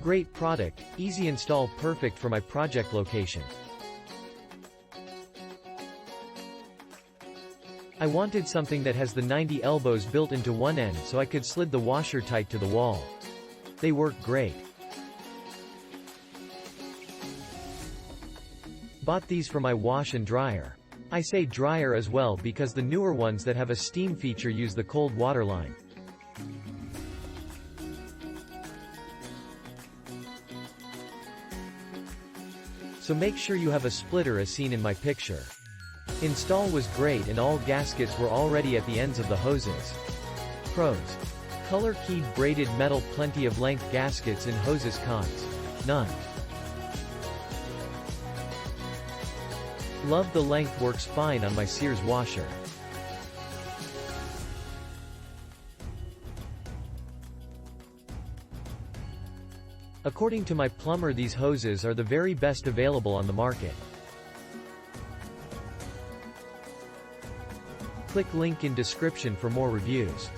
Great product, easy install, perfect for my project location. I wanted something that has the 90 elbows built into one end so I could slid the washer tight to the wall. They work great. Bought these for my wash and dryer. I say dryer as well because the newer ones that have a steam feature use the cold water line. So make sure you have a splitter as seen in my picture. Install was great and all gaskets were already at the ends of the hoses. Pros. Color keyed braided metal, plenty of length gaskets in hoses. Cons. None. Love the length, works fine on my Sears washer. According to my plumber, these hoses are the very best available on the market. Click link in description for more reviews.